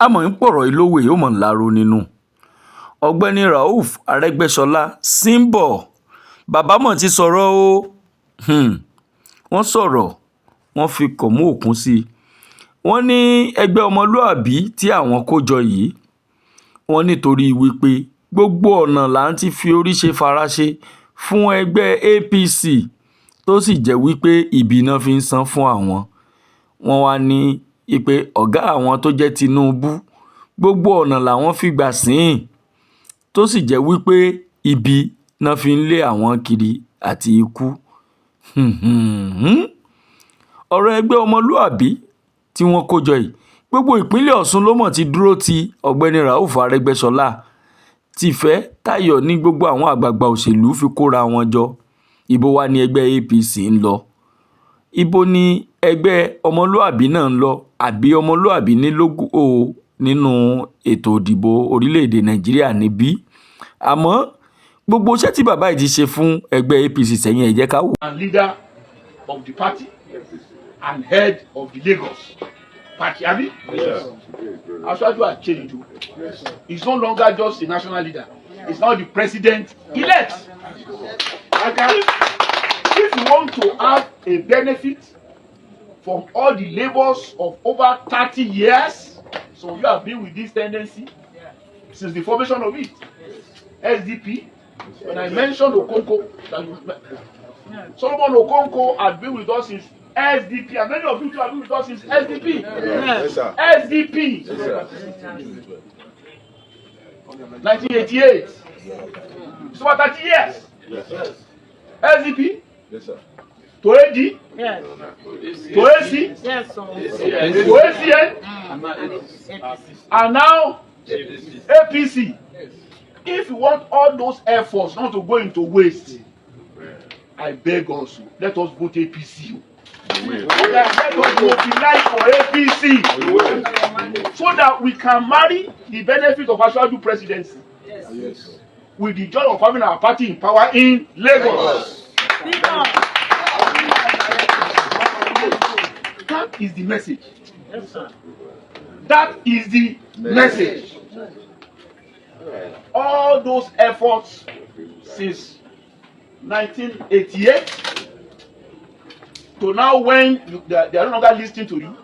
àmọ́ ń pọ̀rọ̀ ìlówó yóò mọ̀ ńláro nínú. ọ̀gbẹ́ni Rauf Aregbesola Simbo bàbá mọ̀ ti sọ̀rọ̀ o. Wọ́n sọ̀rọ̀ wọ́n fi kọ̀ mú òkun sí i. Wọ́n ní ẹgbẹ́ ọmọlúàbí tí àwọn kó jọ yìí wọ́n nítorí wípé gbogbo ọ̀nà là ń ti fi orí ṣe faraṣe fún ẹgbẹ́ APC tó sì jẹ́ wípé ibi náà fi ń san fún àwọn. Wọ́n wá ní pé ọ̀gá àwọn tó jẹ́ Tinubu gbogbo ọ̀nà làwọn fi gbà sìn tó sì jẹ́ wípé ibi náà fi ń lé àwọn kiri àti ikú. ọ̀rọ̀ ẹgbẹ́ ọmọlúàbí tí wọ́n kó jọ yìí gbogbo ìpínlẹ̀ Ọ̀ṣun ló mọ̀ ti dúró ti ọ̀gbẹ́ni Rauf Aregbesola. Tìfẹ́ Táyọ̀ ní gbogbo àwọn àgbààgbà òṣèlú fi kóra wọn jọ. Ibo wa ni ẹgbẹ́ APC ń lọ? Ibo ni ẹgbẹ́ ọmọlúàbí náà ń lọ? Àbí ọmọlúàbí ní lógo nínú ètò ìdìbò orílẹ̀-èdè Nàìjíríà níbí? Àmọ́ gbogbo iṣẹ́ tí bàbá yìí ti ṣe fún ẹgbẹ́ APC sẹ́yìn ẹ jẹ́ ká wò. And leader of the party and head of the Lagos party, abi? Yes. Asiwaju has changed. Yes. He's no longer just a national leader. He's now the president-elect. Okay? If you want to have a benefit from all the labors of over 30 years, so you have been with this tendency since the formation of it. SDP, when I mentioned Okonko, Solomon Okonko had been with us since SDP, and many of you have been with us since SDP. Yes, sir. SDP. Yes, sir. 1988. It's over 30 years. Yes, sir. SDP. Yes, sir. To AD. Yes. To AC. Yes. To ACN. And now APC. If you want all those efforts not to go into waste, I beg also, let us vote APC. Let us mobilize for APC so that we can marry the benefit of Asiwaju presidency with the joy of having our party in power in Lagos. That is the message. That is the message. All those efforts since 1988 to now, when they are no longer listening to you,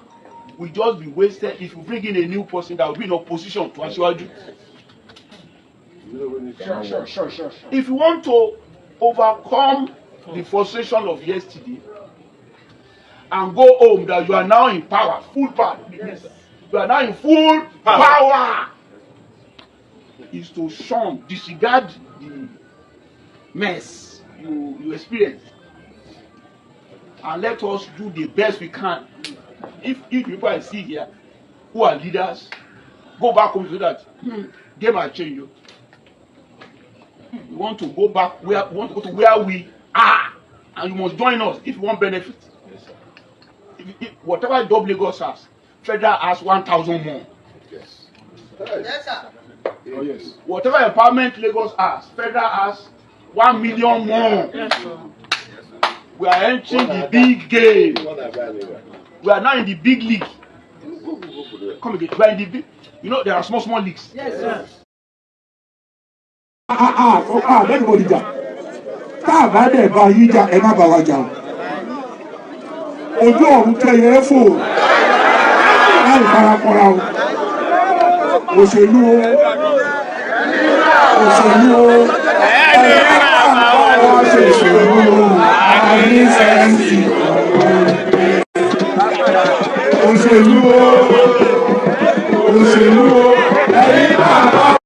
will just be wasted if you bring in a new person that will be in opposition to Asiwaju. Sure. If you want to overcome the frustration of yesterday and go home that you are now in power, full power, you are now in full power, is to shun, disregard the mess you experience, and let us do the best we can. If people I see here who are leaders, go back home so that game has changed. We want to go back we want to go to where we are, and you must join us if you want benefit. Yes, sir. If whatever job Lagos has, federal has 1,000 more. Yes. Yes, sir. Oh, yes. Whatever empowerment Lagos has, federal has 1 million more. Yes, sir. We are entering the big game. We are now in the big league. Come again. We are in the big. You know there are small leagues. Yes, sir. Bẹ́ẹ̀ni mo dìjà. Tá a bá dẹ̀ bá yín jà, ẹ má bá wa jà o. Ojú ọ̀run kẹyẹ fò. Láì farakọra o. Òṣèlú o. Òṣèlú o. Àwọn òṣèlú o. Àní sẹ́ńsì. Òṣèlú o. Òṣèlú o.